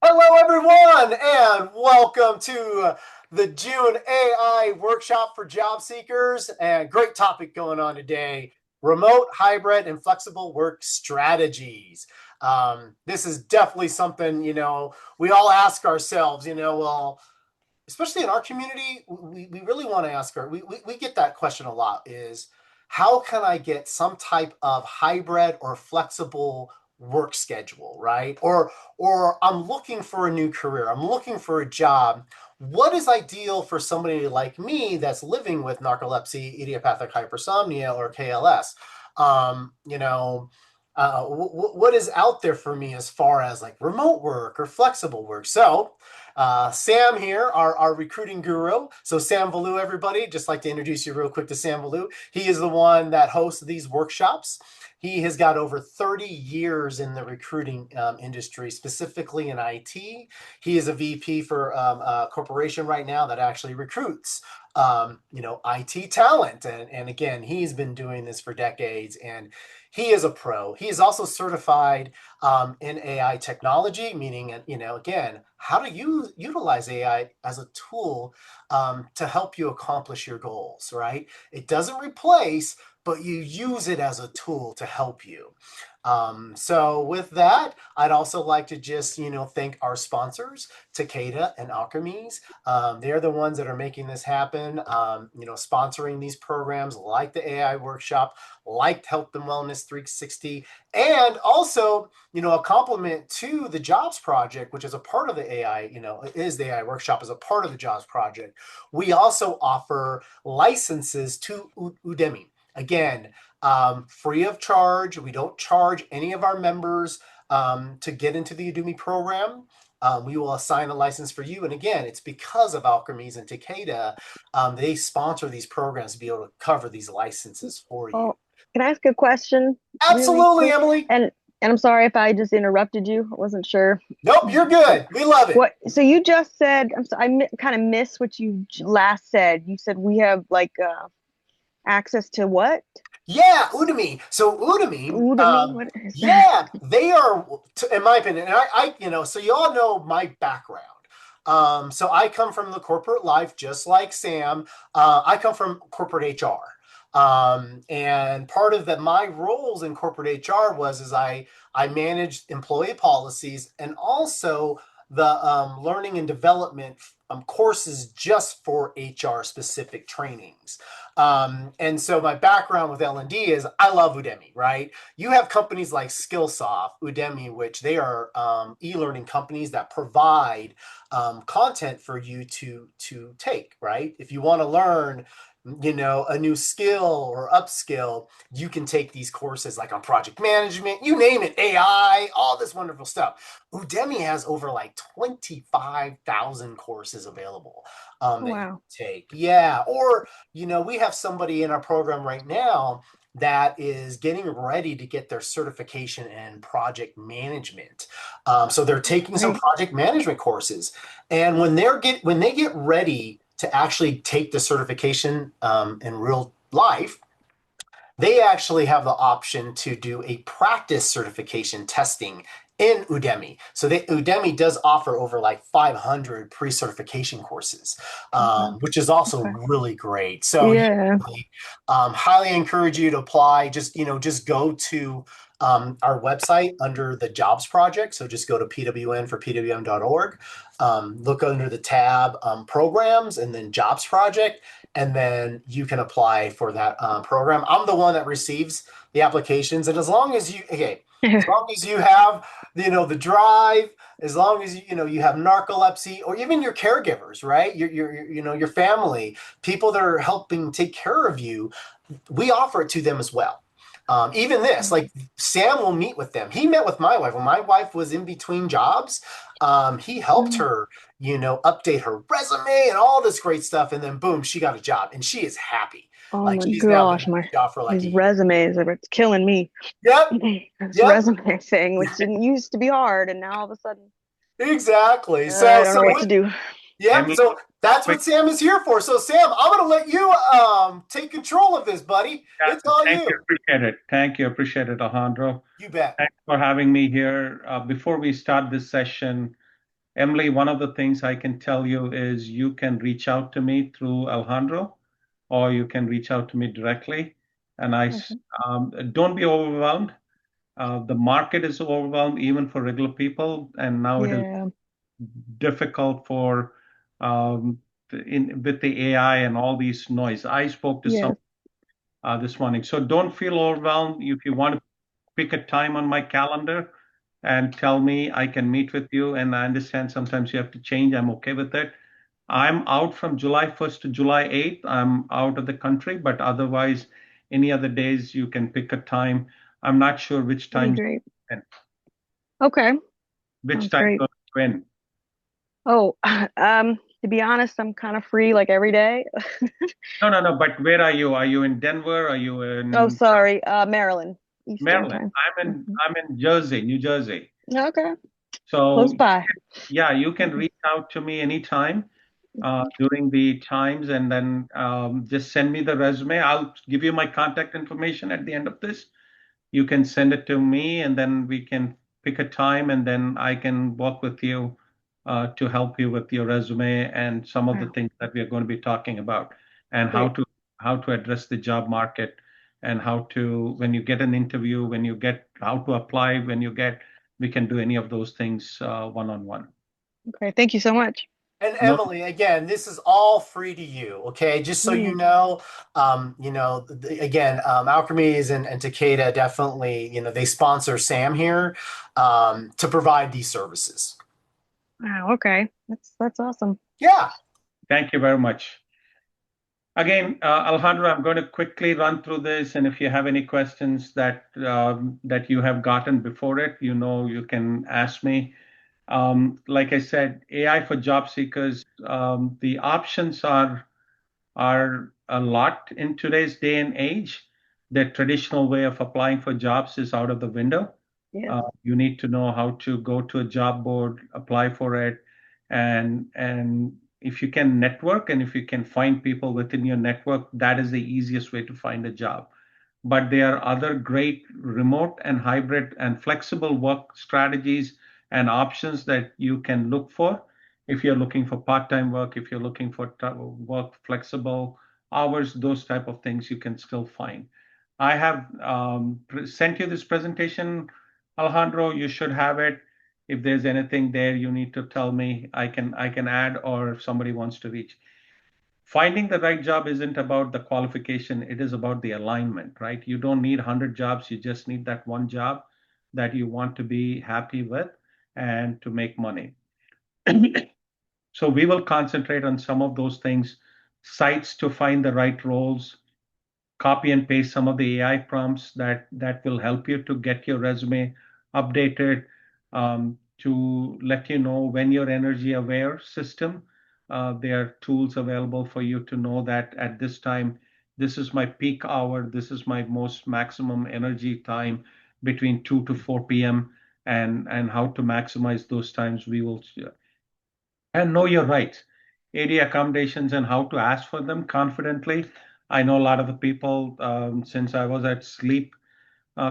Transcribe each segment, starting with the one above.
Hello, everyone, and welcome to the June AI workshop for job seekers. And great topic going on today: remote, hybrid, and flexible work strategies. This is definitely something, we all ask ourselves, well, especially in our community, we really want to ask we get that question a lot is how can I get some type of hybrid or flexible work schedule, right? Or I'm looking for a new career, I'm looking for a job. What is ideal for somebody like me that's living with narcolepsy, idiopathic hypersomnia, or KLS? What is out there for me as far as like remote work or flexible work? So Sam here, our recruiting guru. So Sam Velu, everybody, just like to introduce you real quick to Sam Velu. He is the one that hosts these workshops. He has got over 30 years in the recruiting industry, specifically in IT. He is a VP for a corporation right now that actually recruits, IT talent. And again, he's been doing this for decades and he is a pro. He is also certified in AI technology, meaning, again, how to utilize AI as a tool to help you accomplish your goals, right? It doesn't replace, but you use it as a tool to help you. So with that, I'd also like to just, thank our sponsors, Takeda and Alchemies. They're the ones that are making this happen, sponsoring these programs like the AI workshop, like Health and Wellness 360, and also, a compliment to the Jobs Project, which is a part of the AI, is the AI workshop as a part of the Jobs Project. We also offer licenses to Udemy. Again, free of charge. We don't charge any of our members to get into the Udemy program. We will assign a license for you. And again, it's because of Alchemies and Takeda. They sponsor these programs to be able to cover these licenses for you. Oh, can I ask a question really Absolutely, quick? Emily. And I'm sorry if I just interrupted you. I wasn't sure. Nope, you're good. We love it. What, so you just said, I'm sorry, kind of missed what you last said. You said we have like access to what? Yeah, Udemy. So Udemy, Udemy? What is that? yeah, they are, in my opinion, and so you all know my background. So I come from the corporate life, just like Sam. I come from corporate HR. And part of my roles in corporate HR I managed employee policies and also the learning and development courses just for HR specific trainings. And so my background with L&D is I love Udemy, right? You have companies like Skillsoft, Udemy, which they are e-learning companies that provide content for you to take, right? If you want to learn, a new skill or upskill, you can take these courses like on project management, you name it, AI, all this wonderful stuff. Udemy has over like 25,000 courses available Oh, that you can wow. take. Yeah. Or, we have somebody in our program right now that is getting ready to get their certification in project management. So they're taking some Great. project management courses. And when they get ready to actually take the certification in real life, they actually have the option to do a practice certification testing in Udemy. So Udemy does offer over like 500 pre-certification courses, Oh, wow. which is also Okay. really great. So yeah, Yeah. really, highly encourage you to apply. Just go to our website under the Jobs Project. So just go to PWN4PWN.org, look under the tab programs and then Jobs Project, and then you can apply for that program. I'm the one that receives the applications, and as long as you have, the drive, as long as you have narcolepsy, or even your caregivers, right? Your family, people that are helping take care of you, we offer it to them as well. Even this, like Sam will meet with them. He met with my wife when my wife was in between jobs. He helped her, update her resume and all this great stuff. And then boom, she got a job and she is happy. Oh Like my she's now been gosh, at my the job for like these a year. resumes are it's killing me. Yep. This Yep. resume thing, which didn't used to be hard, and now all of a sudden, Exactly. I So, don't so know what to with, do. yep. Emily, So that's quick, what Sam is here for. So Sam, I'm going to let you take control of this, buddy. It's all thank you, you. appreciate it. Thank you, appreciate it, Alejandro. You bet. Thanks for having me here. Before we start this session, Emily, one of the things I can tell you is you can reach out to me through Alejandro, or you can reach out to me directly. And Okay. don't be overwhelmed. The market is overwhelmed even for regular people, and now it is Yeah. difficult for with the AI and all these noise. I spoke to some Yes. this morning, so don't feel overwhelmed. If you want to pick a time on my calendar and tell me, I can meet with you. And I understand sometimes you have to change. I'm okay with it. I'm out from July 1st to July 8th. I'm out of the country, but otherwise, any other days you can pick a time. I'm not sure which That'd be time great. and Okay. which Sounds time great. you're when. Oh, to be honest, I'm kind of free like every day. No, no, no. But where are you? Are you in Denver? Are you Oh, in sorry. Maryland, Eastern Maryland? time. I'm Mhm. in Jersey, New Jersey. Okay. So Close by. yeah, you can reach out to me anytime during the times, and then just send me the resume. I'll give you my contact information at the end of this. You can send it to me, and then we can pick a time, and then I can work with you to help you with your resume and some of the Wow. things that we are going to be talking about, and Great. how to address the job market, and how to when you get an interview, when you get how to apply, when you get we can do any of those things one on one. Okay. Thank you so much. And No, Emily, again, this is all free to you, okay? Just so Mm. again, Alchemies and Takeda definitely, they sponsor Sam here to provide these services. Wow. Okay. That's awesome. Yeah. thank you very much. Again, Alejandro, I'm going to quickly run through this, and if you have any questions that you have gotten before it, you can ask me. Like I said, AI for job seekers, the options are a lot in today's day and age. The traditional way of applying for jobs is out of the window. Yes. You need to know how to go to a job board, apply for it, and if you can network and if you can find people within your network, that is the easiest way to find a job. But there are other great remote and hybrid and flexible work strategies and options that you can look for. If you're looking for part-time work, if you're looking for work flexible hours, those type of things you can still find. I have sent you this presentation, Alejandro. You should have it. If there's anything there you need to tell me, I can add, or if somebody wants to reach. Finding the right job isn't about the qualification, it is about the alignment, right? You don't need 100 jobs, you just need that one job that you want to be happy with and to make money. So we will concentrate on some of those things, sites to find the right roles, copy and paste some of the AI prompts that will help you to get your resume updated, to let you know when your energy aware system. There are tools available for you to know that at this time, this is my peak hour, this is my most maximum energy time between 2 to 4 p.m. and how to maximize those times. We will and know your rights, area accommodations, and how to ask for them confidently. I know a lot of the people, since I was at Sleep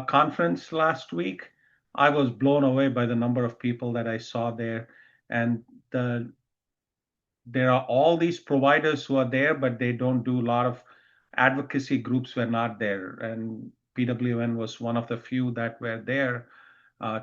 conference last week, I was blown away by the number of people that I saw there. And there are all these providers who are there, but they don't do a lot of advocacy groups were not there. And PWN was one of the few that were there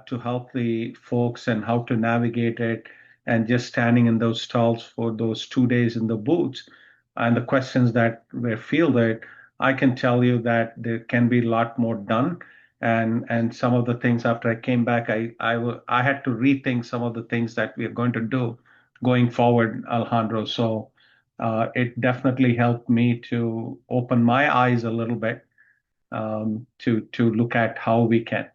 to help the folks and how to navigate it, and just standing in those stalls for those 2 days in the booths and the questions that were fielded. I can tell you that there can be a lot more done. And some of the things after I came back, I had to rethink some of the things that we are going to do going forward, Alejandro. So it definitely helped me to open my eyes a little bit, to look at how we can.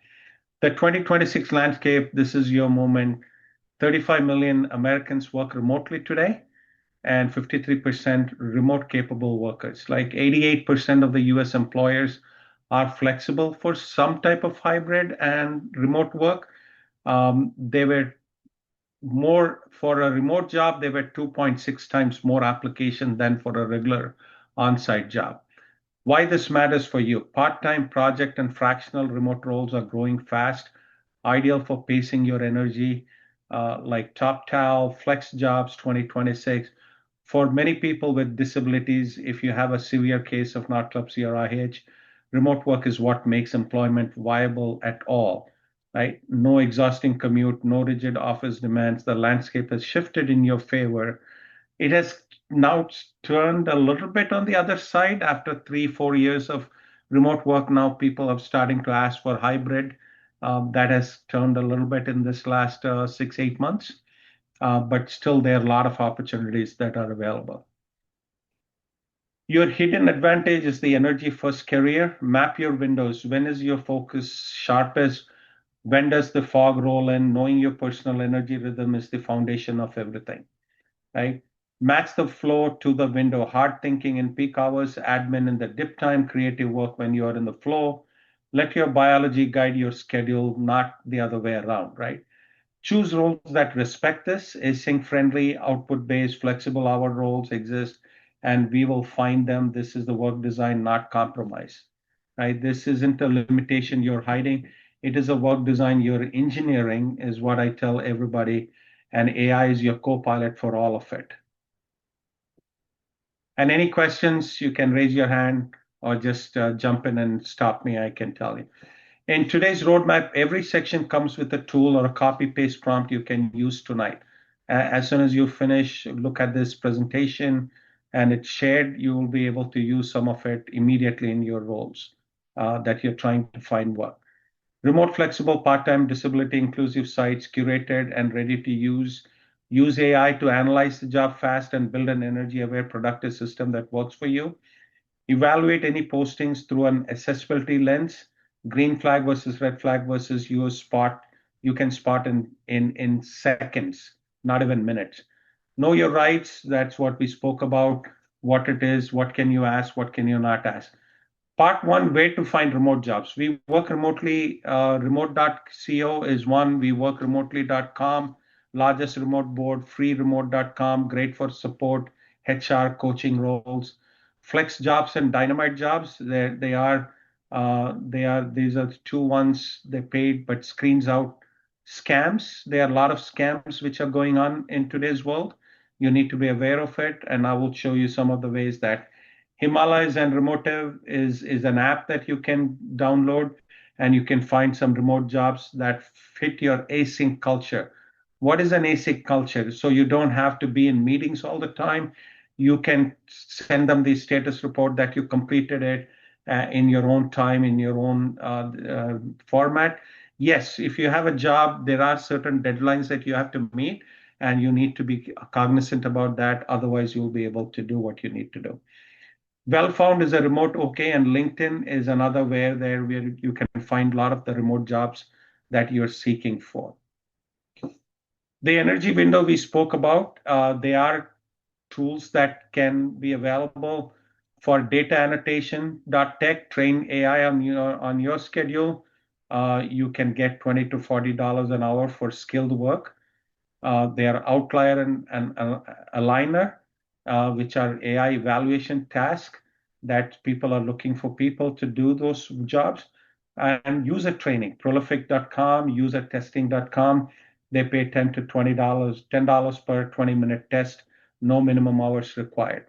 The 2026 landscape, this is your moment. 35 million Americans work remotely today, and 53% remote capable workers. Like 88% of the US employers are flexible for some type of hybrid and remote work. They were more for a remote job, they were 2.6 times more application than for a regular on-site job. Why this matters for you? Part-time project and fractional remote roles are growing fast, ideal for pacing your energy. like TopTal, Flex Jobs 2026. For many people with disabilities, if you have a severe case of narcolepsy or IH, remote work is what makes employment viable at all, right? No exhausting commute, no rigid office demands. The landscape has shifted in your favor. It has now turned a little bit on the other side after 3, 4 years of remote work. Now people are starting to ask for hybrid. That has turned a little bit in this last 6, 8 months, but still there are a lot of opportunities that are available. Your hidden advantage is the energy first career. Map your windows. When is your focus sharpest? When does the fog roll in? Knowing your personal energy rhythm is the foundation of everything, right? Match the flow to the window. Hard thinking in peak hours, admin in the dip time, creative work when you are in the flow. Let your biology guide your schedule, not the other way around, right? Choose roles that respect this. Async friendly, output based, flexible hour roles exist, and we will find them. This is the work design, not compromise, right? This isn't a limitation you're hiding. It is a work design you're engineering, is what I tell everybody. And AI is your co pilot for all of it. And any questions, you can raise your hand or just jump in and stop me. I can tell you. In today's roadmap, every section comes with a tool or a copy paste prompt you can use tonight. As soon as you finish, look at this presentation and it's shared, you will be able to use some of it immediately in your roles that you're trying to find work. Remote, flexible, part-time, disability inclusive sites, curated and ready to use. Use AI to analyze the job fast and build an energy-aware, productive system that works for you. Evaluate any postings through an accessibility lens. Green flag versus red flag versus you can spot in seconds, not even minutes. Know your rights. That's what we spoke about. What it is, what can you ask, what can you not ask. Part one, where to find remote jobs. We work remotely. Remote.co is one. We work remotely.com, largest remote board, freeremote.com, great for support, HR, coaching roles. Flex jobs and dynamite jobs. These are the two ones they paid, but screens out scams. There are a lot of scams which are going on in today's world. You need to be aware of it, and I will show you some of the ways that Himalayas and Remotive is an app that you can download, and you can find some remote jobs that fit your async culture. What is an async culture? So you don't have to be in meetings all the time. You can send them the status report that you completed it in your own time, in your own format. Yes, if you have a job, there are certain deadlines that you have to meet, and you need to be cognizant about that. Otherwise, you'll be able to do what you need to do. Well Found is a remote OK, and LinkedIn is another where you can find a lot of the remote jobs that you're seeking for. The energy window we spoke about, they are tools that can be available for data annotation.tech, train AI on your schedule. You can get $20 to $40 an hour for skilled work. They are Outlier and Aligner, which are AI evaluation tasks that people are looking for people to do those jobs. And user training, prolific.com, usertesting.com. They pay $10 to $10 per 20-minute test, no minimum hours required.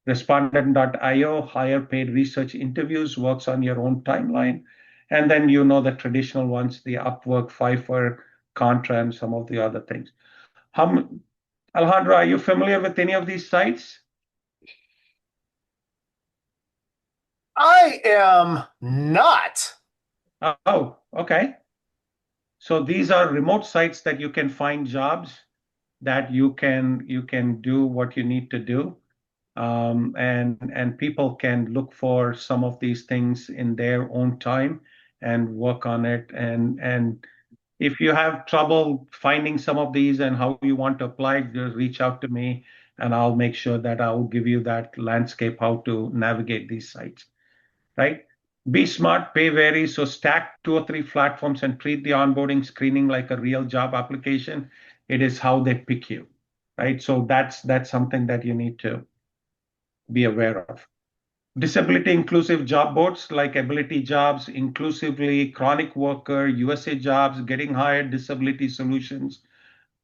Respondent.io, higher paid research interviews, works on your own timeline. And then the traditional ones, the Upwork, Fiverr, Contra, and some of the other things. Alejandro, are you familiar with any of these sites? I am not. Oh, okay. So these are remote sites that you can find jobs that you can do what you need to do, and people can look for some of these things in their own time and work on it. And if you have trouble finding some of these and how you want to apply, just reach out to me, and I'll make sure that I will give you that landscape how to navigate these sites. Right? Be smart, pay varies. So stack 2 or 3 platforms and treat the onboarding screening like a real job application. It is how they pick you, right? So that's something that you need to be aware of. Disability inclusive job boards like Ability Jobs, Inclusively, Chronic Worker, USA Jobs, Getting Hired, Disability Solutions.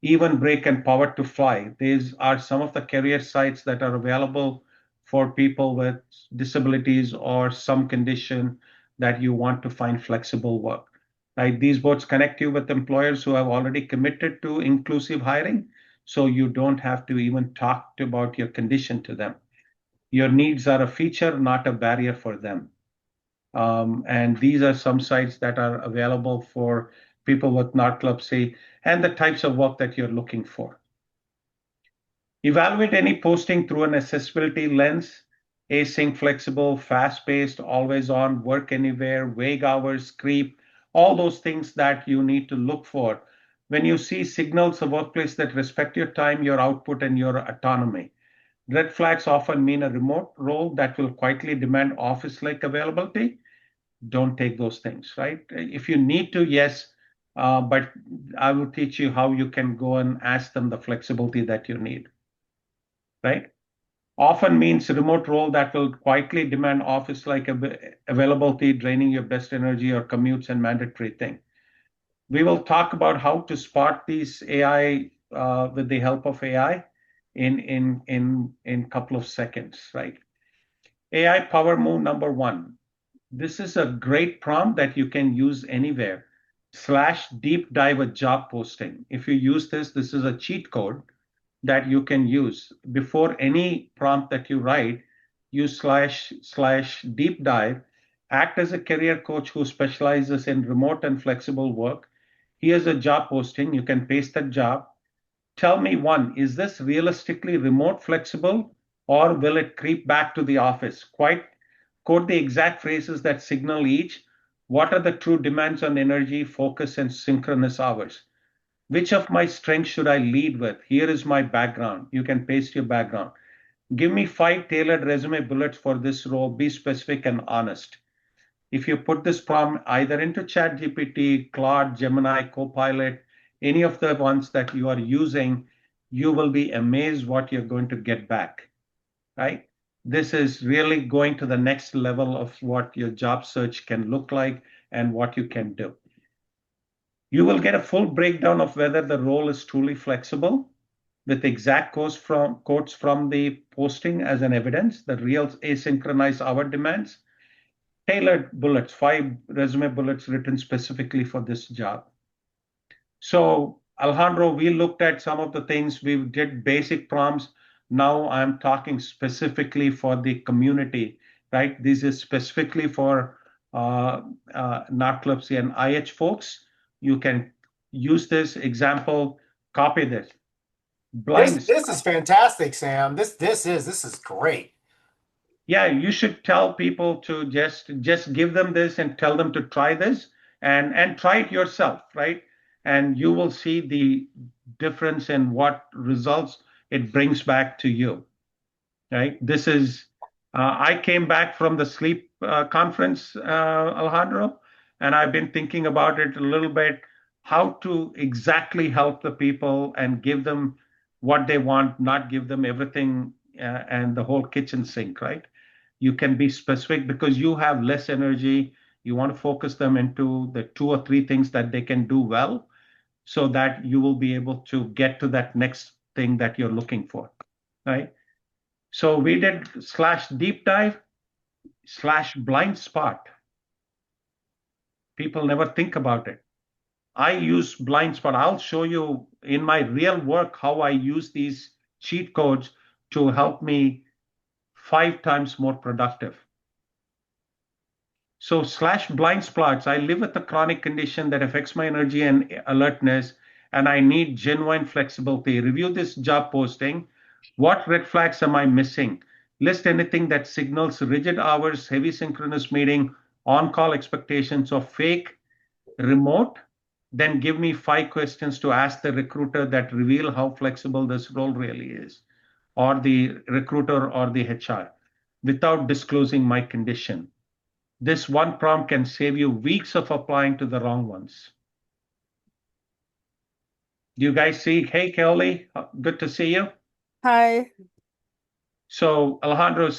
even break and power to fly. These are some of the career sites that are available for people with disabilities or some condition that you want to find flexible work. Right? These boards connect you with employers who have already committed to inclusive hiring, so you don't have to even talk about your condition to them. Your needs are a feature, not a barrier for them. And these are some sites that are available for people with narcolepsy and the types of work that you're looking for. Evaluate any posting through an accessibility lens, async, flexible, fast-paced, always on, work anywhere, vague hours, creep, all those things that you need to look for when you see signals of workplace that respect your time, your output, and your autonomy. Red flags often mean a remote role that will quietly demand office-like availability. Don't take those things, right? If you need to, yes, but I will teach you how you can go and ask them the flexibility that you need, right? Often means remote role that will quietly demand office-like availability, draining your best energy or commutes and mandatory thing. We will talk about how to spot these AI with the help of AI in couple of seconds, right? AI power move number one. This is a great prompt that you can use anywhere. / deep dive a job posting. If you use this, this is a cheat code that you can use. Before any prompt that you write, you / deep dive, act as a career coach who specializes in remote and flexible work. Here's a job posting. You can paste that job. Tell me one, is this realistically remote flexible or will it creep back to the office? Quote the exact phrases that signal each. What are the true demands on energy, focus, and synchronous hours? Which of my strengths should I lead with? Here is my background. You can paste your background. Give me 5 tailored resume bullets for this role. Be specific and honest. If you put this prompt either into ChatGPT, Claude, Gemini, Copilot, any of the ones that you are using, you will be amazed what you're going to get back, right? This is really going to the next level of what your job search can look like and what you can do. You will get a full breakdown of whether the role is truly flexible with exact quotes from the posting as an evidence, the real asynchronous hour demands, tailored bullets, 5 resume bullets written specifically for this job. So, Alejandro, we looked at some of the things. We did basic prompts. Now I'm talking specifically for the community, right? This is specifically for narcolepsy and IH folks. You can use this example, copy this. This is fantastic, Sam. This is great. Yeah, you should tell people to just give them this and tell them to try this and try it yourself, right? And you will see the difference in what results it brings back to you, right? This is I came back from the sleep conference, Alejandro, and I've been thinking about it a little bit, how to exactly help the people and give them what they want, not give them everything and the whole kitchen sink, right? You can be specific because you have less energy. You want to focus them into the 2 or 3 things that they can do well so that you will be able to get to that next thing that you're looking for, right? So we did / deep dive / blind spot. People never think about it. I use blind spot. I'll show you in my real work how I use these cheat codes to help me 5 times more productive. So / blind spots, I live with a chronic condition that affects my energy and alertness, and I need genuine flexibility. Review this job posting. What red flags am I missing? List anything that signals rigid hours, heavy synchronous meeting, on-call expectations, or fake remote. Then give me 5 questions to ask the recruiter that reveal how flexible this role really is, or the recruiter or the HR, without disclosing my condition. This one prompt can save you weeks of applying to the wrong ones. Do you guys see? Hey, Kelly, good to see you. Hi. So, Alejandro,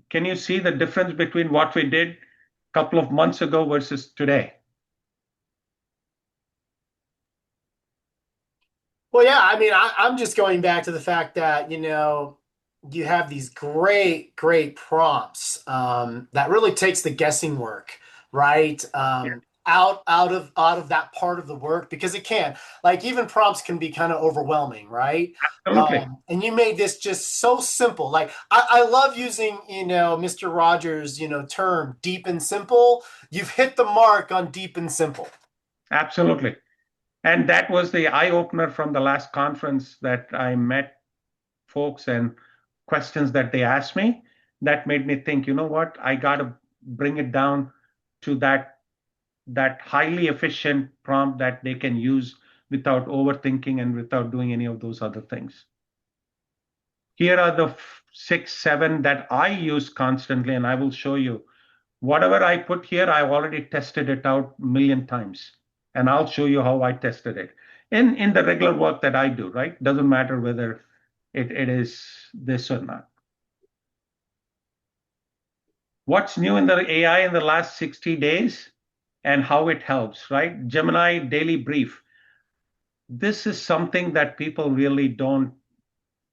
can you see the difference between what we did a couple of months ago versus today? Well, yeah, I mean, I'm just going back to the fact that, you have these great prompts that really takes the guessing work, right? Out of that part of the work because it can, like, even prompts can be kind of overwhelming, right? Absolutely. And you made this just so simple. Like, I love using, Mr. Rogers, term deep and simple. You've hit the mark on deep and simple. Absolutely. And that was the eye opener from the last conference that I met folks and questions that they asked me that made me think, you know what, I got to bring it down to that highly efficient prompt that they can use without overthinking and without doing any of those other things. Here are the 6, 7 that I use constantly, and I will show you. Whatever I put here, I've already tested it out a million times, and I'll show you how I tested it in the regular work that I do, right? Doesn't matter whether it is this or not. What's new in the AI in the last 60 days and how it helps, right? Gemini Daily Brief. This is something that people really don't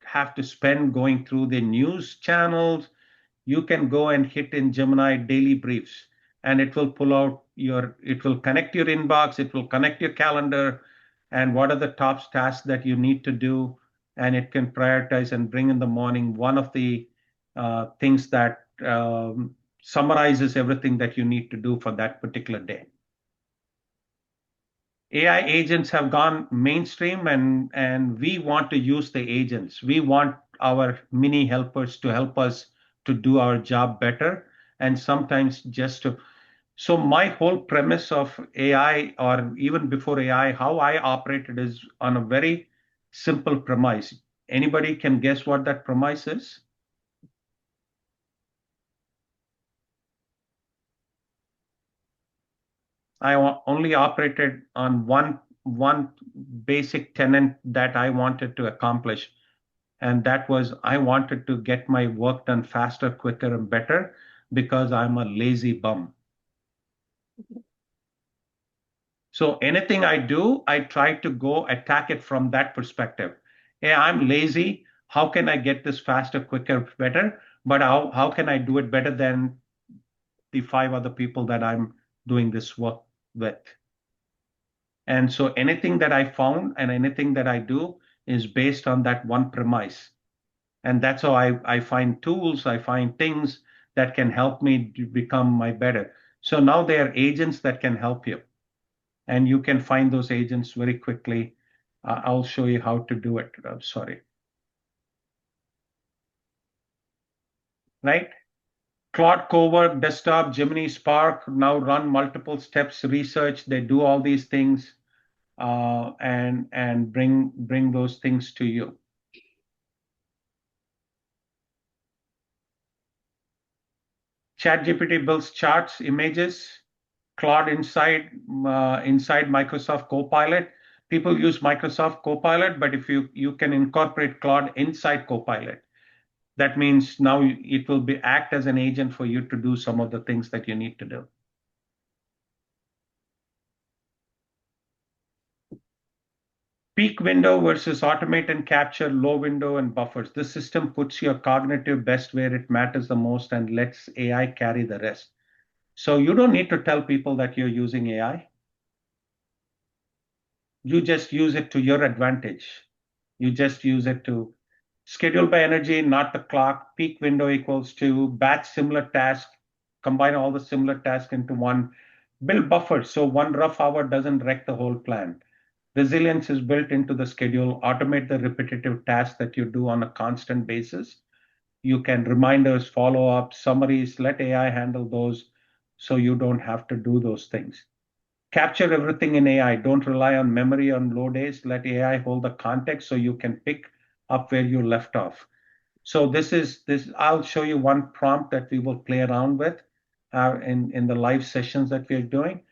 have to spend going through the news channels. You can go and hit in Gemini Daily Briefs, and it will pull out it will connect your inbox, it will connect your calendar, and what are the top tasks that you need to do, and it can prioritize and bring in the morning one of the things that summarizes everything that you need to do for that particular day. AI agents have gone mainstream, and we want to use the agents. We want our mini helpers to help us to do our job better, and sometimes just to. So my whole premise of AI, or even before AI, how I operated is on a very simple premise. Anybody can guess what that premise is? I only operated on one basic tenet that I wanted to accomplish, and that was I wanted to get my work done faster, quicker, and better because I'm a lazy bum. So anything I do, I try to go attack it from that perspective. Hey, I'm lazy. How can I get this faster, quicker, better? But how can I do it better than the 5 other people that I'm doing this work with? And so anything that I found and anything that I do is based on that one premise. And that's how I find tools, I find things that can help me to become my better. So now there are agents that can help you, and you can find those agents very quickly. I'll show you how to do it. Sorry. Right? Claude Cowork, Desktop, Gemini Spark now run multiple steps research. They do all these things and bring those things to you. ChatGPT builds charts, images, Claude inside Microsoft Copilot. People use Microsoft Copilot, but if you can incorporate Claude inside Copilot, that means now it will act as an agent for you to do some of the things that you need to do. Peak window versus automate and capture, low window and buffers. This system puts your cognitive best where it matters the most and lets AI carry the rest. So you don't need to tell people that you're using AI. You just use it to your advantage. You just use it to schedule by energy, not the clock. Peak window equals to batch similar task, combine all the similar tasks into one. Build buffers so one rough hour doesn't wreck the whole plan. Resilience is built into the schedule. Automate the repetitive tasks that you do on a constant basis. You can reminders, follow up, summaries, let AI handle those so you don't have to do those things. Capture everything in AI. Don't rely on memory on low days. Let AI hold the context so you can pick up where you left off. So this. I'll show you one prompt that we will play around with in the live sessions that we're doing.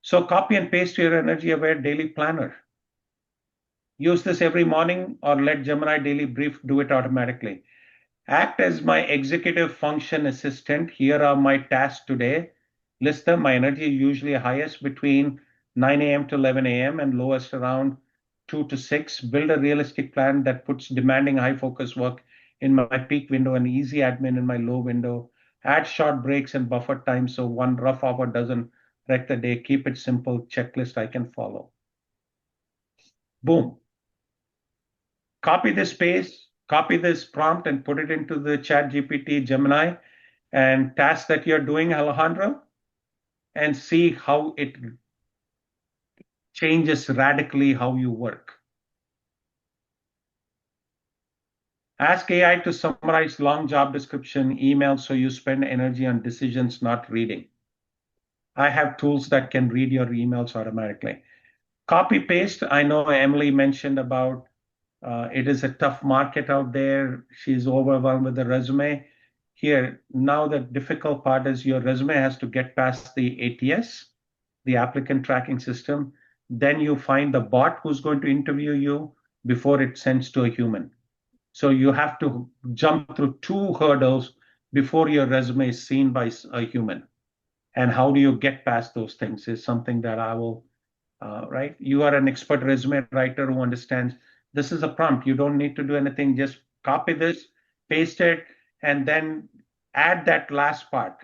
So copy and paste your energy aware daily planner. Use this every morning or let Gemini Daily Brief do it automatically. Act as my executive function assistant. Here are my tasks today. List them. My energy is usually highest between 9 a.m. to 11 a.m. and lowest around 2 to 6, build a realistic plan that puts demanding high focus work in my peak window and easy admin in my low window. Add short breaks and buffer time so one rough hour doesn't wreck the day. Keep it simple, checklist I can follow. Boom. Copy this space, copy this prompt and put it into the Chat GPT Gemini and task that you're doing, Alejandro, and see how it changes radically how you work. Ask AI to summarize long job description, emails, so you spend energy on decisions, not reading. I have tools that can read your emails automatically. Copy paste. I know Emily mentioned about it is a tough market out there. She's overwhelmed with the resume. Here, now the difficult part is your resume has to get past the ATS, the applicant tracking system. Then you find the bot who's going to interview you before it sends to a human. So you have to jump through 2 hurdles before your resume is seen by a human. And how do you get past those things is something that I will, right? You are an expert resume writer who understands this is a prompt. You don't need to do anything. Just copy this, paste it, and then add that last part,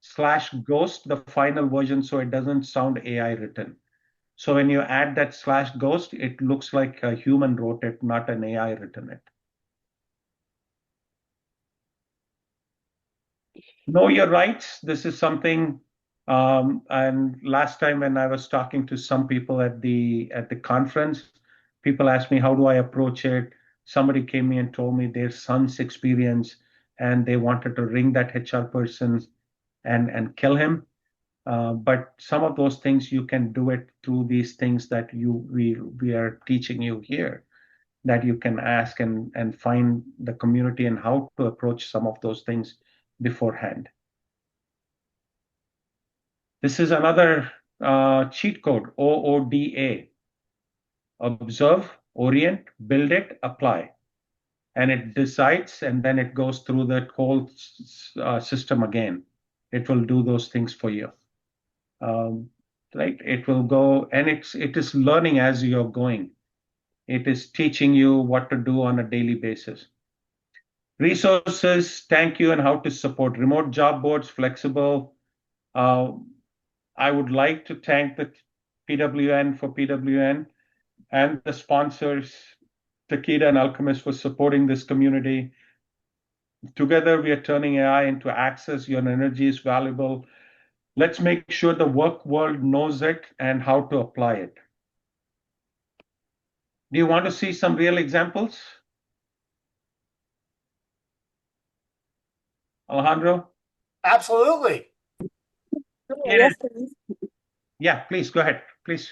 /ghost, the final version, so it doesn't sound AI written. So when you add that /ghost, it looks like a human wrote it, not an AI written it. Know your rights. This is something, and last time when I was talking to some people at the conference, people asked me, how do I approach it? Somebody came in and told me their son's experience, and they wanted to ring that HR person and kill him. But some of those things you can do it through these things that we are teaching you here, that you can ask and find the community and how to approach some of those things beforehand. This is another cheat code, OODA. Observe, orient, build it, apply. And it decides, and then it goes through the whole system again. It will do those things for you. Right? It will go, and it is learning as you're going. It is teaching you what to do on a daily basis. Resources, thank you, and how to support remote job boards, flexible. I would like to thank the PWN4PWN and the sponsors, Takeda and Alchemist, for supporting this community. Together, we are turning AI into access. Your energy is valuable. Let's make sure the work world knows it and how to apply it. Do you want to see some real examples? Alejandro? Absolutely. Yes, please. Yeah, please go ahead. Please.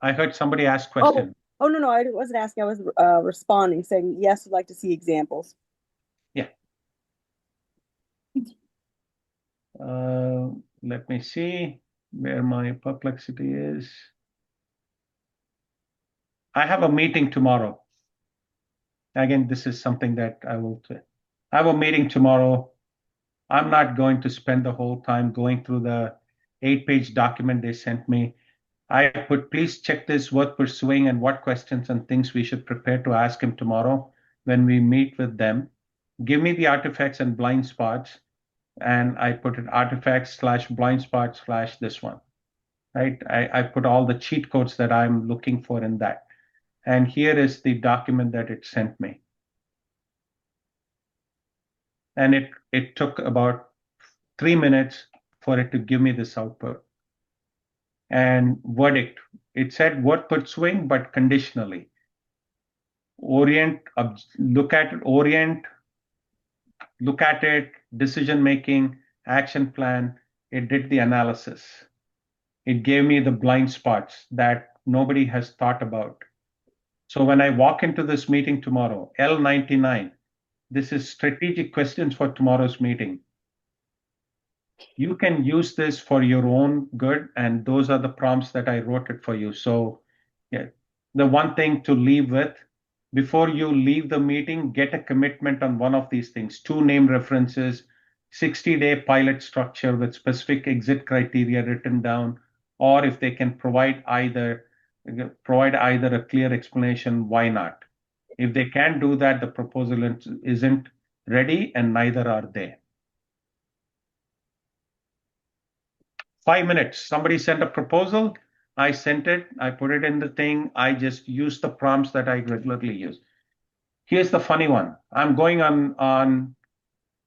I heard somebody ask question. Oh, no, I wasn't asking. I was responding, saying yes, would like to see examples. Yeah. Let me see where my perplexity is. I have a meeting tomorrow. Again, this is something that I will say. I have a meeting tomorrow. I'm not going to spend the whole time going through the 8-page document they sent me. I put, please check this worth pursuing and what questions and things we should prepare to ask him tomorrow when we meet with them. Give me the artifacts and blind spots. And I put it artifacts / blind spots / this one, right? I put all the cheat codes that I'm looking for in that. And here is the document that it sent me. And it took about 3 minutes for it to give me this output. And verdict, it said worth pursuing, but conditionally. Orient, look at it, decision making, action plan. It did the analysis. It gave me the blind spots that nobody has thought about. So when I walk into this meeting tomorrow, L99, this is strategic questions for tomorrow's meeting. You can use this for your own good, and those are the prompts that I wrote it for you. So yeah, the one thing to leave with, before you leave the meeting, get a commitment on one of these things, 2 name references, 60-day pilot structure with specific exit criteria written down, or if they can provide either a clear explanation, why not? If they can't do that, the proposal isn't ready, and neither are they. 5 minutes. Somebody sent a proposal. I sent it. I put it in the thing. I just use the prompts that I regularly use. Here's the funny one. I'm going on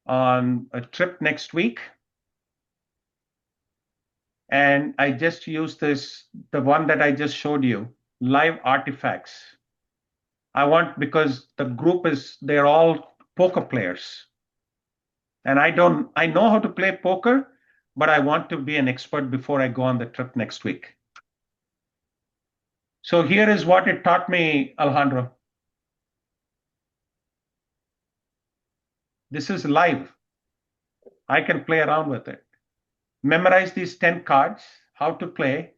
a trip next week, and I just used the one that I just showed you, live artifacts. Because the group they're all poker players. And I know how to play poker, but I want to be an expert before I go on the trip next week. So here is what it taught me, Alejandro. This is live. I can play around with it. Memorize these 10 cards, how to play,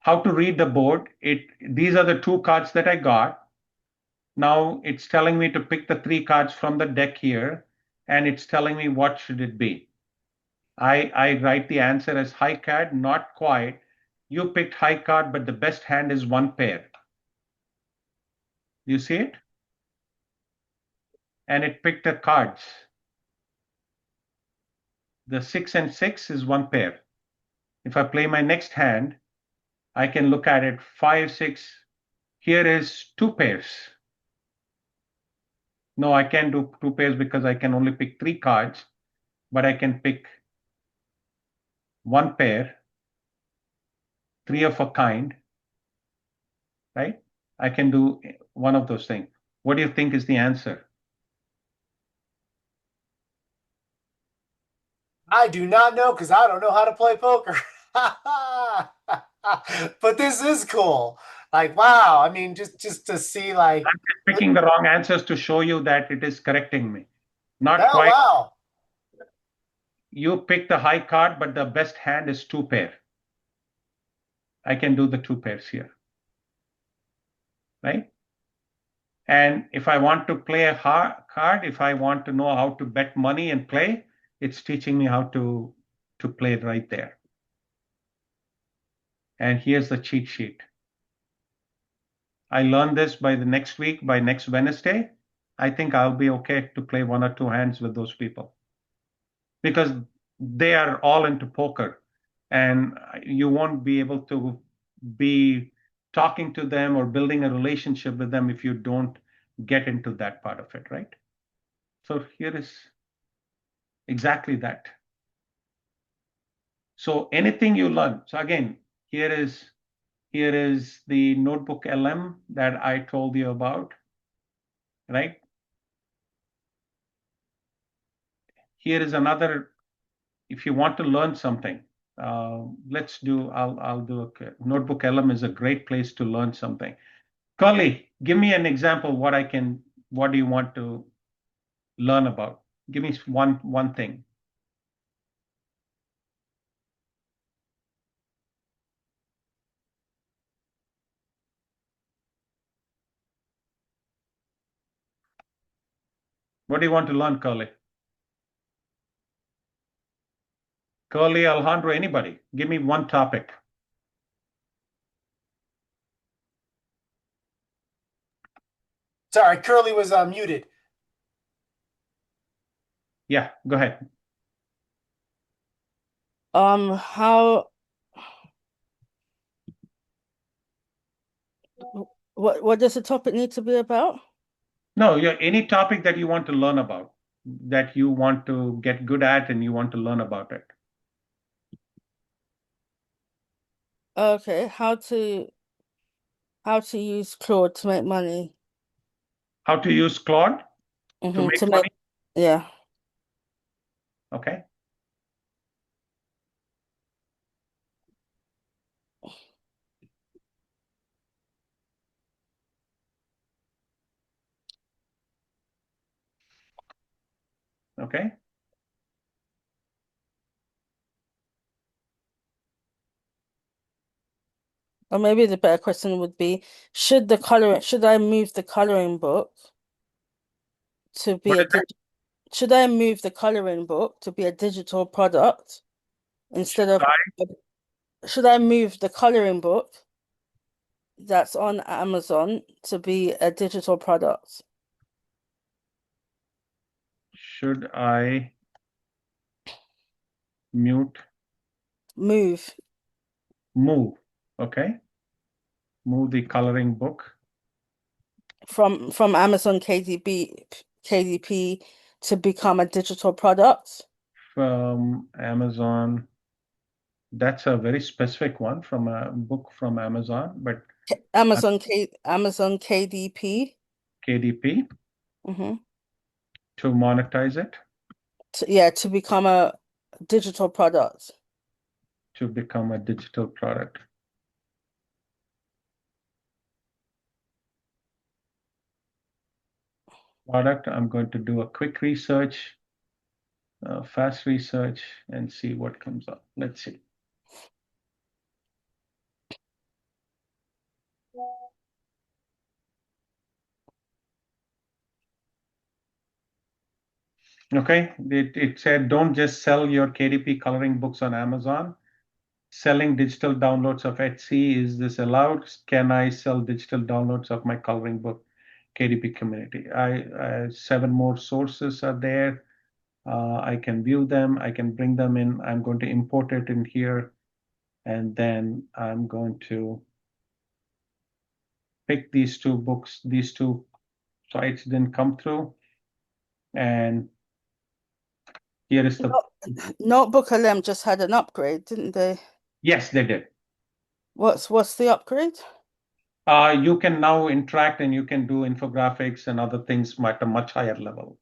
how to read the board. These are the 2 cards that I got. Now it's telling me to pick the 3 cards from the deck here, and it's telling me what should it be. I write the answer as high card, not quite. You picked high card, but the best hand is 1 pair. You see it? And it picked the cards. The 6 and 6 is 1 pair. If I play my next hand, I can look at it, 5, 6. Here is 2 pairs. No, I can't do 2 pairs because I can only pick 3 cards, but I can pick 1 pair, 3 of a kind, right? I can do one of those things. What do you think is the answer? I do not know because I don't know how to play poker. But this is cool. Like, wow. I mean, just to see, like, I'm just picking the wrong answers to show you that it is correcting me. Not oh, quite. wow. You pick the high card, but the best hand is 2 pair. I can do the 2 pairs here, right? And if I want to play a hard card, if I want to know how to bet money and play, it's teaching me how to play it right there. And here's the cheat sheet. I learned this by the next week, by next Wednesday. I think I'll be okay to play 1 or 2 hands with those people because they are all into poker, and you won't be able to be talking to them or building a relationship with them if you don't get into that part of it, right? So here is exactly that. So anything you learn. So again, here is the notebook LM that I told you about, right? Here is another, if you want to learn something, I'll do a notebook LM is a great place to learn something. Curly, give me an example. What do you want to learn about? Give me one thing. What do you want to learn, Curly? Curly, Alejandro, anybody? Give me one topic. Sorry, Curly was muted. Yeah, go ahead. What does the topic need to be about? No, any topic that you want to learn about, that you want to get good at and you want to learn about it. Okay, how to use Claude to make money. How to use Claude to make money? Yeah. Okay. Okay. Or maybe the better question would be, should I move the coloring book to be should I move the coloring book to be a digital product instead of should I move the coloring book that's on Amazon to be a digital product? Should I move? Move Okay. Move the coloring book from Amazon KDP to become a digital product. from Amazon. That's a very specific one from a book from Amazon, but Amazon KDP. KDP Hmm. to monetize it, Yeah, to become a digital product. to become a digital product. I'm going to do a quick research, fast research, and see what comes up. Let's see. Okay, it said don't just sell your KDP coloring books on Amazon. Selling digital downloads of Etsy, is this allowed? Can I sell digital downloads of my coloring book KDP community? 7 more sources are there. I can view them. I can bring them in. I'm going to import it in here, and then I'm going to pick these 2 books. These 2 sites didn't come through, and here is the. Notebook LM just had an upgrade, didn't they? Yes, they did. What's the upgrade? You can now interact and you can do infographics and other things at a much higher level.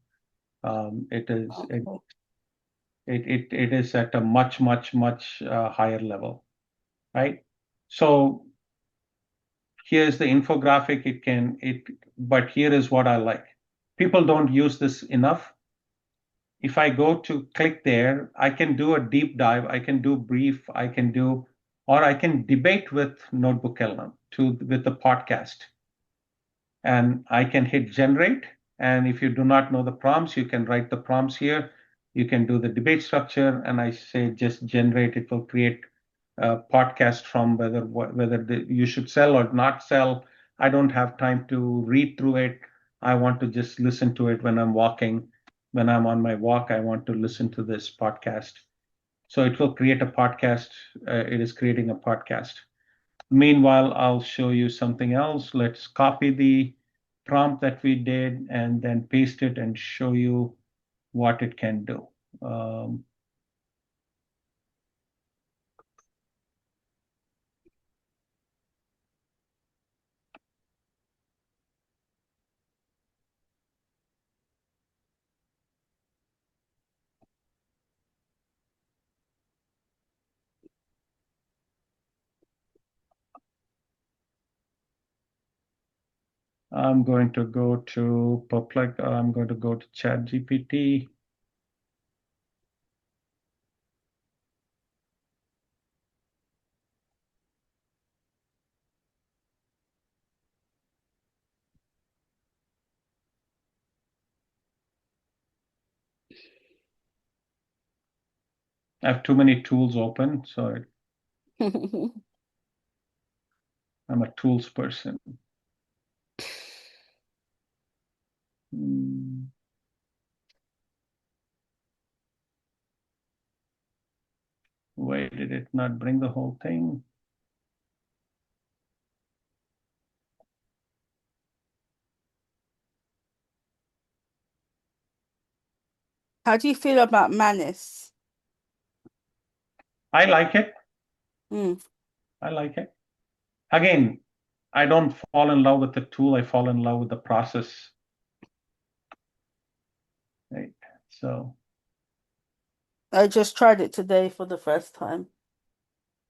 It is Okay. it is at a much higher level, right? So here's the infographic. But here is what I like. People don't use this enough. If I go to click there, I can do a deep dive. I can do brief. Or I can debate with Notebook LM with the podcast. And I can hit generate. And if you do not know the prompts, you can write the prompts here. You can do the debate structure, and I say just generate. It will create a podcast from whether you should sell or not sell. I don't have time to read through it. I want to just listen to it when I'm walking. When I'm on my walk, I want to listen to this podcast. So it will create a podcast. It is creating a podcast. Meanwhile, I'll show you something else. Let's copy the prompt that we did and then paste it and show you what it can do. I'm going to go to I'm going to go to ChatGPT. I have too many tools open, so I'm a tools person. Why did it not bring the whole thing? How do you feel about Manis? I like it. Mm. I like it. Again, I don't fall in love with the tool. I fall in love with the process. Right. So I just tried it today for the first time.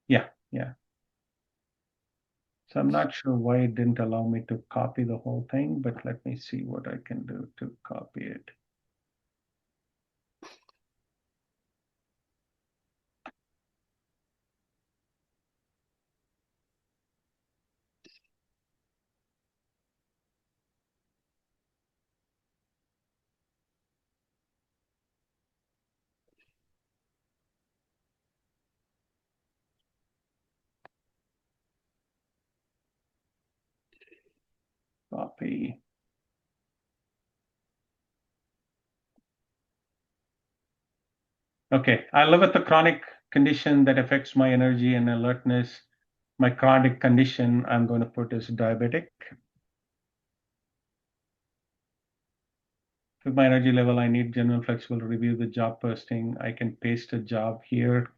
yeah. So I'm not sure why it didn't allow me to copy the whole thing, but let me see what I can do to copy it. see. Okay, I live with a chronic condition that affects my energy and alertness. My chronic condition, I'm going to put as diabetic. With my energy level, I need general flexible to review the job posting. I can paste a job here.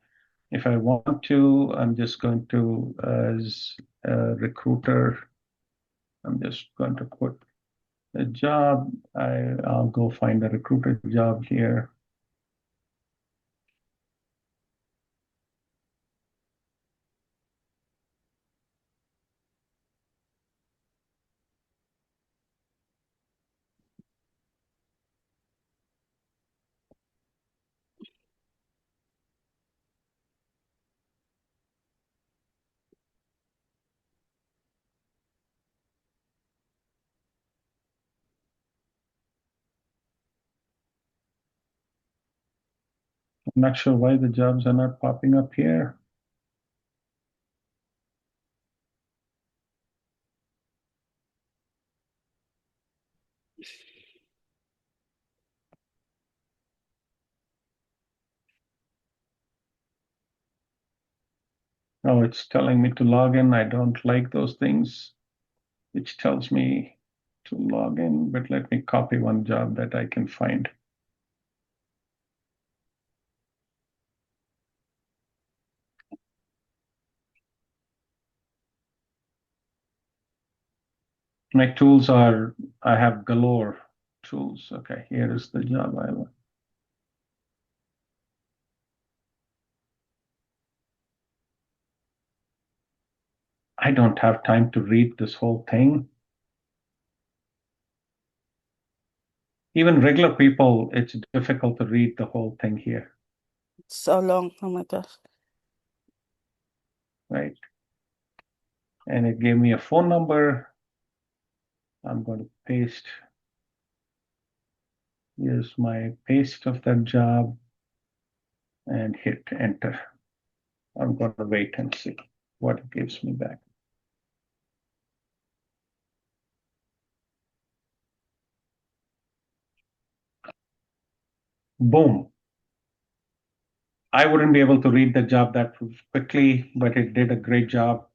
If I want to, I'm just going to, as a recruiter, I'm just going to put a job. I'll go find a recruiter job here. I'm not sure why the jobs are not popping up here. Oh, it's telling me to log in. I don't like those things, which tells me to log in, but let me copy one job that I can find. My tools are, I have galore tools. Okay, here is the job I want. I don't have time to read this whole thing. Even regular people, it's difficult to read the whole thing here, It's so long. Oh my gosh. right? And it gave me a phone number. I'm going to paste. Here's my paste of that job and hit enter. I'm going to wait and see what it gives me back. Boom. I wouldn't be able to read the job that quickly, but it did a great job.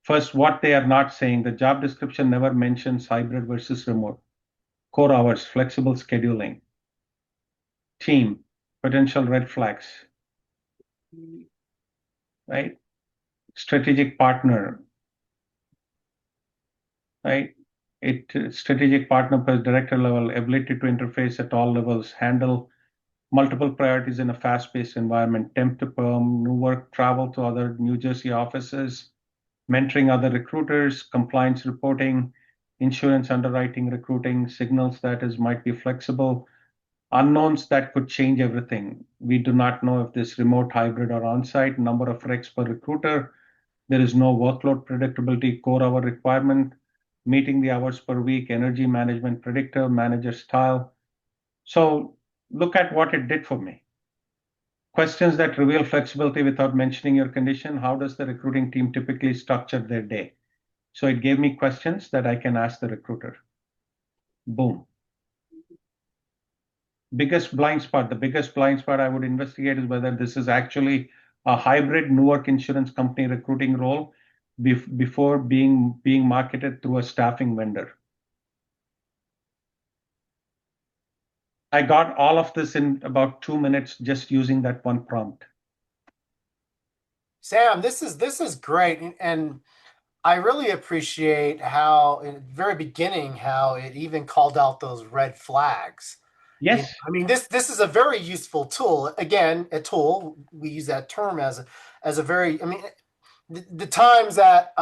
First, what they are not saying, the job description never mentions hybrid versus remote, core hours, flexible scheduling, team, potential red flags, right? Strategic partner, right? Strategic partner plus director level, ability to interface at all levels, handle multiple priorities in a fast-paced environment, temp to perm, new work, travel to other New Jersey offices, mentoring other recruiters, compliance reporting, insurance underwriting, recruiting, signals that is might be flexible, unknowns that could change everything. We do not know if this remote, hybrid, or on-site, number of recs per recruiter. There is no workload predictability, core hour requirement, meeting the hours per week, energy management predictor, manager style. So look at what it did for me. Questions that reveal flexibility without mentioning your condition. How does the recruiting team typically structure their day? So it gave me questions that I can ask the recruiter. Boom. The biggest blind spot I would investigate is whether this is actually a hybrid Newark insurance company recruiting role before being marketed through a staffing vendor. I got all of this in about 2 minutes just using that one prompt. Sam, this is great, and I really appreciate how, in the very beginning, how it even called out those red flags. Yes. I mean, this is a very useful tool. Again, a tool. We use that term as a very. I mean, the times that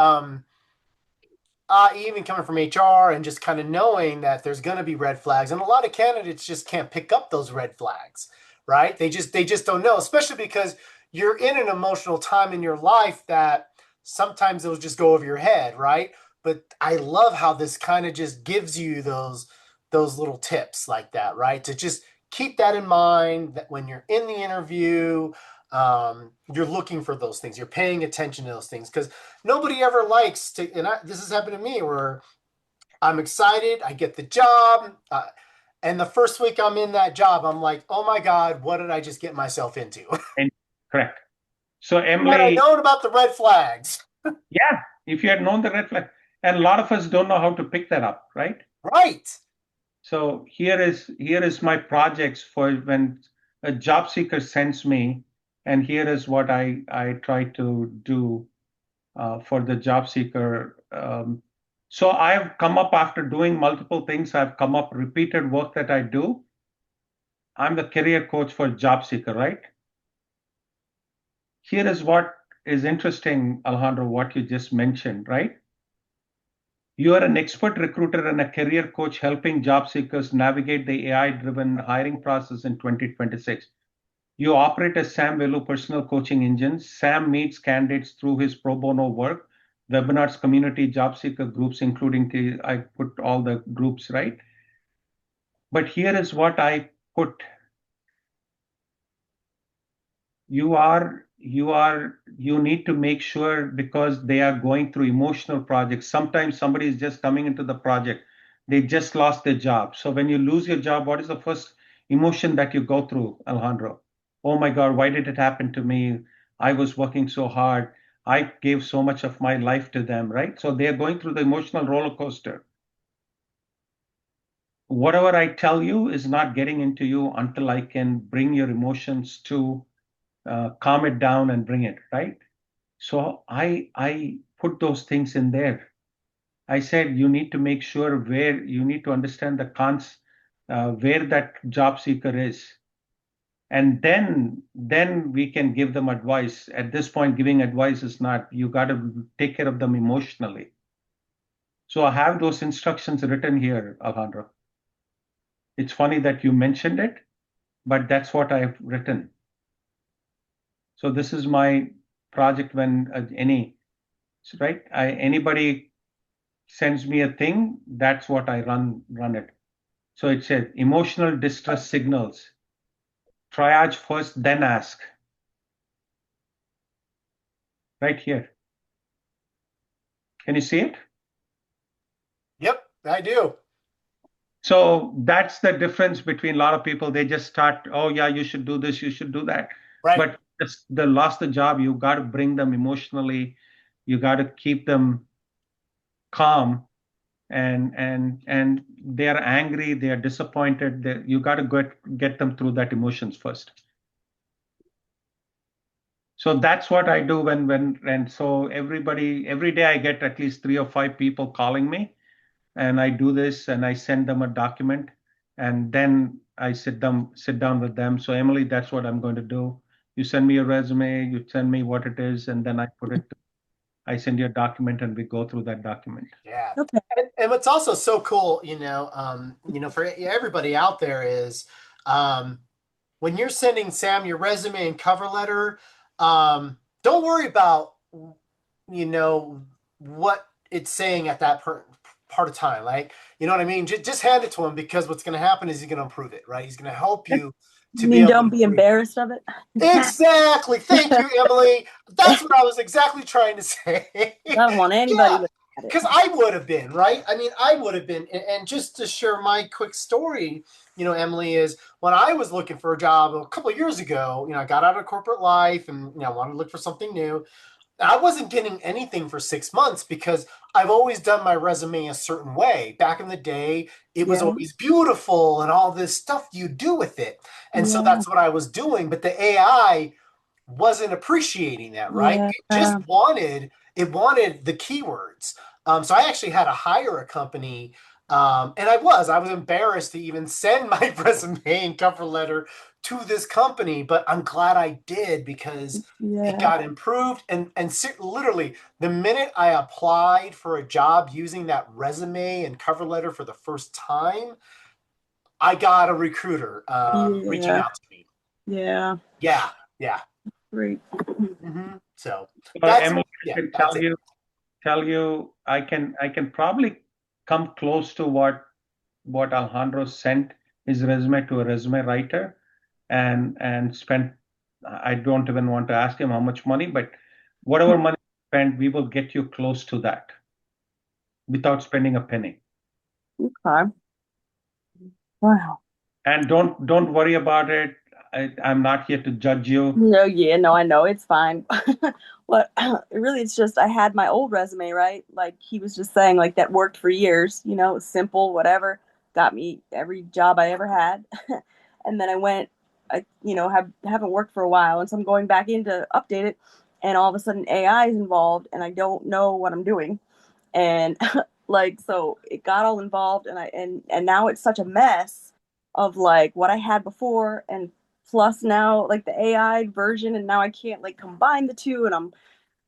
even coming from HR and just kind of knowing that there's going to be red flags, and a lot of candidates just can't pick up those red flags, right? They just don't know, especially because you're in an emotional time in your life that sometimes it'll just go over your head, right? But I love how this kind of just gives you those little tips like that, right? To just keep that in mind that when you're in the interview, you're looking for those things, you're paying attention to those things, because nobody ever likes to, and this has happened to me where I'm excited. I get the job. And the first week I'm in that job, I'm like, oh my God, what did I just get myself into? And correct. So Had I Emily, known about the red flags. yeah, if you had known the red flag, and a lot of us don't know how to pick that up, right? Right. So here is my projects for when a job seeker sends me, and here is what I try to do for the job seeker. So I've come up after doing multiple things. I've come up repeated work that I do. I'm the career coach for job seeker, right? Here is what is interesting, Alejandro, what you just mentioned, right? You are an expert recruiter and a career coach helping job seekers navigate the AI-driven hiring process in 2026. You operate as Sam Velu personal coaching engine. Sam meets candidates through his pro bono work, webinars, community job seeker groups, including I put all the groups, right? But here is what I put. You need to make sure because they are going through emotional projects. Sometimes somebody is just coming into the project. They just lost their job. So when you lose your job, what is the first emotion that you go through, Alejandro? Oh my God, why did it happen to me? I was working so hard. I gave so much of my life to them, right? So they are going through the emotional roller coaster. Whatever I tell you is not getting into you until I can bring your emotions to calm it down and bring it, right? So I put those things in there. I said you need to make sure where you need to understand the where that job seeker is, and then we can give them advice. At this point, giving advice is not. You got to take care of them emotionally. So I have those instructions written here, Alejandro. It's funny that you mentioned it, but that's what I've written. So this is my project when right? Anybody sends me a thing, that's what I run it. So it said emotional distress signals. Triage first, then ask. Right here. Can you see it? Yep, I do. So that's the difference between a lot of people. They just start, oh yeah, you should do this, you should do that. Right. But they lost the job. You got to bring them emotionally. You got to keep them calm, and they are angry, they are disappointed. You got to get them through that emotions first. So that's what I do and so every day I get at least 3 or 5 people calling me, and I do this and I send them a document, and then I sit down with them. So Emily, that's what I'm going to do. You send me a resume, you send me what it is, and then I send you a document and we go through that document. Yeah. Okay. And what's also so cool, for everybody out there is when you're sending Sam your resume and cover letter, don't worry about, what it's saying at that part of time. Like, you know what I mean? Just hand it to him, because what's going to happen is he's going to improve it, right? He's going to help you to You be mean able don't to be improve it. embarrassed of it? Exactly. Thank you, Emily. That's what I was exactly trying to say. I don't want anybody Yeah. looking at it. Because I would have been, right? I mean, I would have been. And just to share my quick story, Emily, is when I was looking for a job a couple of years ago, I got out of corporate life and, wanted to look for something new. I wasn't getting anything for 6 months because I've always done my resume a certain way. Back in the day, it was Yeah. always beautiful and all this stuff you do with it. And so Yeah. that's what I was doing. But the AI wasn't appreciating that, right? Yeah. It just wanted the keywords. So I actually had to hire a company, and I was embarrassed to even send my resume and cover letter to this company, but I'm glad I did, because it got improved. And literally the minute I applied for a job using that resume and cover letter for the first time, I got a recruiter reaching out to me. Yeah. Yeah, yeah. Great. So Emily, I yeah, can that's it. tell you, I can probably come close to what Alejandro sent his resume to a resume writer and spent. I don't even want to ask him how much money, but whatever money spent, we will get you close to that without spending a penny. Okay. Wow. And don't worry about it. I'm not here to judge you. No, yeah, no, I know it's fine. What really, it's just I had my old resume, right? Like he was just saying, like that worked for years, simple, whatever, got me every job I ever had. And then I went, haven't worked for a while, and so I'm going back in to update it, and all of a sudden AI is involved, and I don't know what I'm doing, and like so it got all involved, and now it's such a mess of like what I had before and plus now like the AI version, and now I can't like combine the two, and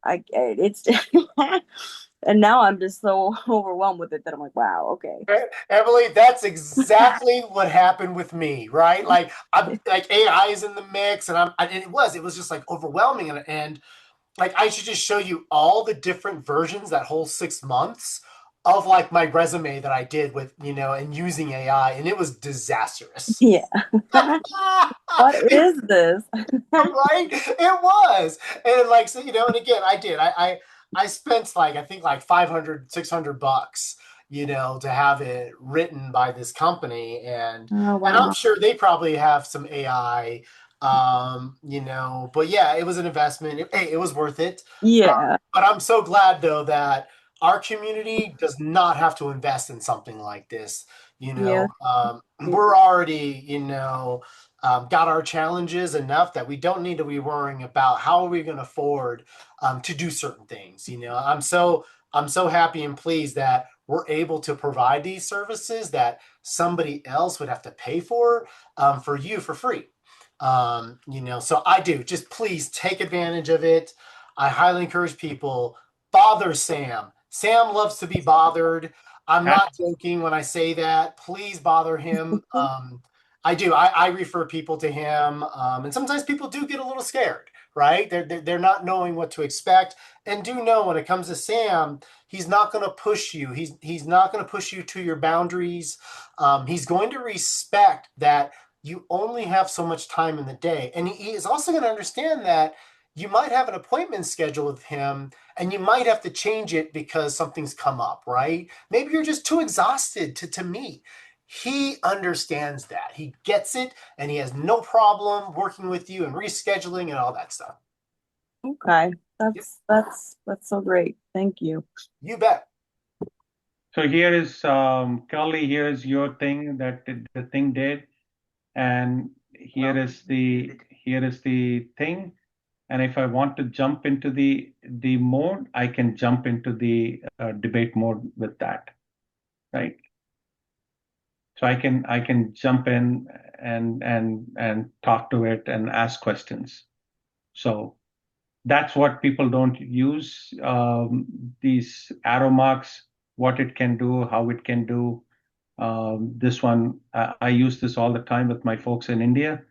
it's and now I'm just so overwhelmed with it that I'm like, wow, okay. Emily, that's exactly what happened with me, right? Like I'm like AI is in the mix, and it was just like overwhelming, and like I should just show you all the different versions that whole 6 months of like my resume that I did with and using AI, and it was disastrous. Yeah. What is this? Right? It was. And like so, and again, I spent like I think like 500, $600, to have it written by this company, Oh and I'm wow. sure they probably have some AI, but yeah, it was an investment. Hey, it was worth it. Yeah. But I'm so glad though that our community does not have to invest in something like this. Yeah. We're already, got our challenges enough that we don't need to be worrying about how are we going to afford to do certain things. I'm so happy and pleased that we're able to provide these services that somebody else would have to pay for you for free. So I do just please take advantage of it. I highly encourage people bother Sam. Sam loves to be bothered. I'm not joking when I say that. Please bother him. I do. I refer people to him, and sometimes people do get a little scared, right? They're not knowing what to expect, and do know when it comes to Sam, he's not going to push you. He's not going to push you to your boundaries. He's going to respect that you only have so much time in the day, and he is also going to understand that you might have an appointment scheduled with him and you might have to change it because something's come up, right? Maybe you're just too exhausted to meet. He understands that. He gets it, and he has no problem working with you and rescheduling and all that stuff. Okay. Yep. That's so great. Thank you. You bet. So here is Curly. Here is your thing that the thing did, and here is the thing. And if I want to jump into the mode, I can jump into the debate mode with that, right? So I can jump in and talk to it and ask questions. So that's what people don't use, these arrow marks, what it can do, how it can do. This one, I use this all the time with my folks in India.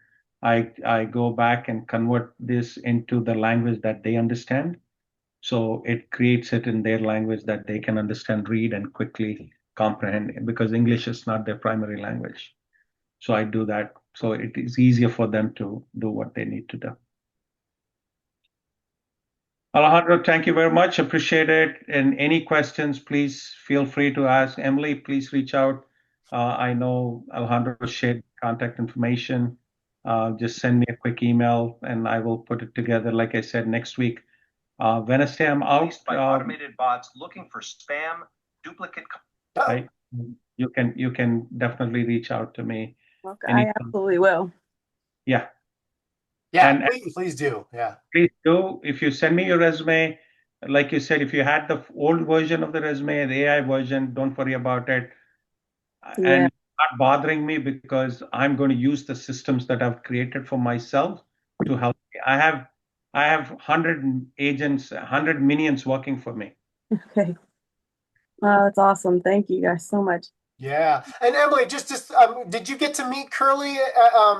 I go back and convert this into the language that they understand. So it creates it in their language that they can understand, read, and quickly comprehend, because English is not their primary language. So I do that. So it is easier for them to do what they need to do. Alejandro, thank you very much. Appreciate it. And any questions, please feel free to ask. Emily, please reach out. I know Alejandro shared contact information. Just send me a quick email and I will put it together. Like I said, next week, Wednesday, I'm out. By automated bots looking for spam, duplicate. Right? You can definitely reach out to me. Okay. anytime. I absolutely will. Yeah. Yeah, And please do. Yeah. please do. If you send me your resume, like you said, if you had the old version of the resume, the AI version, don't worry about it. Yeah. And not bothering me, because I'm going to use the systems that I've created for myself to help me. I have 100 agents, 100 minions working for me. Okay. Wow, that's awesome. Thank you guys so much. Yeah. And Emily, just did you get to meet Curly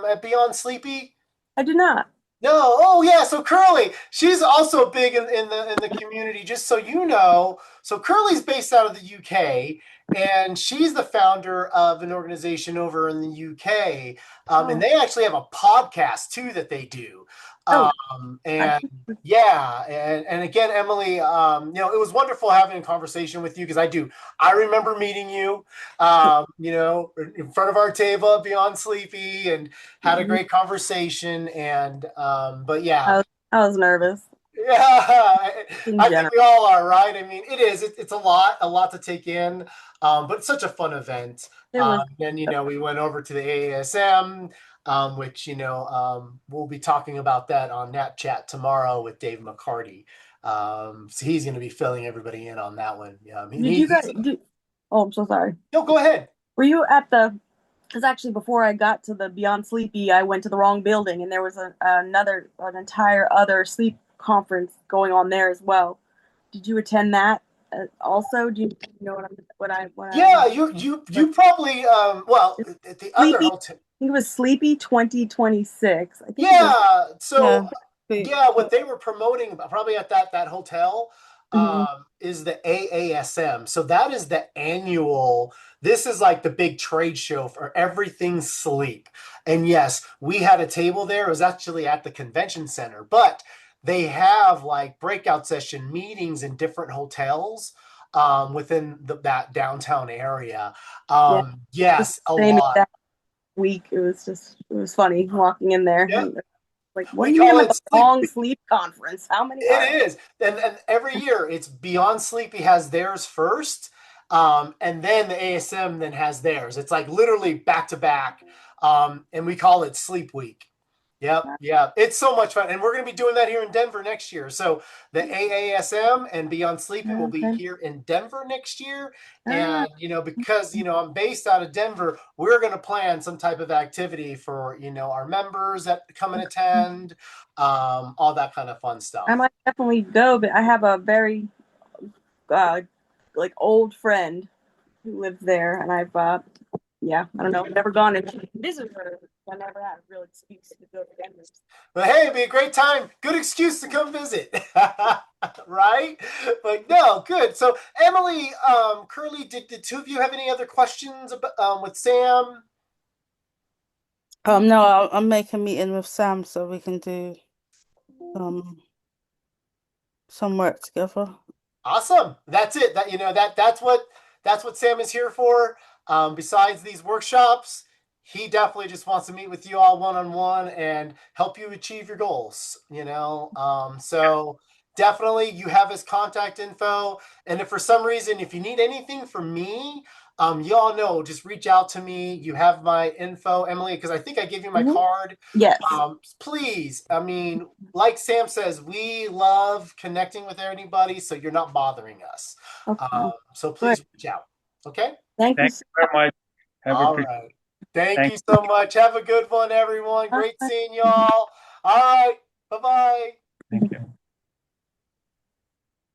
at Beyond Sleepy? I did not. No. Oh yeah. So Curly, she's also big in the community. Just so you know, so Curly's based out of the UK, and she's the founder of an organization over in the UK. And they actually have a podcast too that they do. Oh, And yeah, and again, Emily, you know, it was wonderful having a conversation with you because I remember meeting you, you know, in front of our table at Beyond Sleepy and had a great conversation. And but yeah, I was nervous yeah, in I think general. we all are, right? I mean, it is. It's a lot to take in, but it's such a fun event. It was. Then, you know, we went over to the AASM, which, you know, we'll be talking about that on Nat Chat tomorrow with Dave McCarty. So he's going to be filling everybody in on that one. Did you guys do? Oh, I'm so sorry. No, go ahead. Were you at the? Because actually, before I got to the Beyond Sleepy, I went to the wrong building, and there was an entire other sleep conference going on there as well. Did you attend that also? Do you know what Yeah, I? you probably well at the other Sleepy. hotel. I think it was Sleepy 2026. I think it was. Yeah, so Yeah. yeah, what they were promoting probably at that hotel Mhm. is the AASM. So that is the annual. This is like the big trade show for everything sleep. And yes, we had a table there. It was actually at the convention center, but they have like breakout session meetings in different hotels within that downtown area. Yeah, the Yes, a same lot. exact week. It was funny walking in there. Yeah, And like, what do we you mean call I'm at it the sleep. wrong sleep conference? How many are there? It is. And every year it's Beyond Sleepy has theirs first. And then the ASM then has theirs. It's like literally back to back. And we call it Sleep Week. Yep, yeah. It's so much fun. And we're going to be doing that here in Denver next year. So the AASM and Beyond Sleepy will be Okay. here in Denver next year. Ah, And, you know, because, you know, I'm based out of Denver, we're going to plan some type of activity for, you know, our members that come and attend, all that kind of fun I stuff. might definitely go, but I have a very uh like old friend who lives there, and I've yeah, I don't know, never gone and visited her. I never had a real excuse to go to Denver. But hey, it'd be a great time. Good excuse to come visit. Right? But no, good. So Emily, Curly, did the two of you have any other questions about, with Sam? No, I'll make a meeting with Sam so we can do um some work together. Awesome. That's it. That, you know, that's what Sam is here for. Besides these workshops, he definitely just wants to meet with you all one on one and help you achieve your goals, you know. So definitely you have his contact info. And if for some reason, if you need anything from me, you all know, just reach out to me. You have my info, Emily, because I think I gave you my Mhm. card. Yes. Please, I mean, like Sam says, we love connecting with anybody, so you're not bothering us. Okay. So Good. please reach out. Okay? Thank you Thank so you very much. All right. Thank Thank you so much. Have a good one, everyone. Great much. seeing y'all. All right. Bye-bye. Thank you.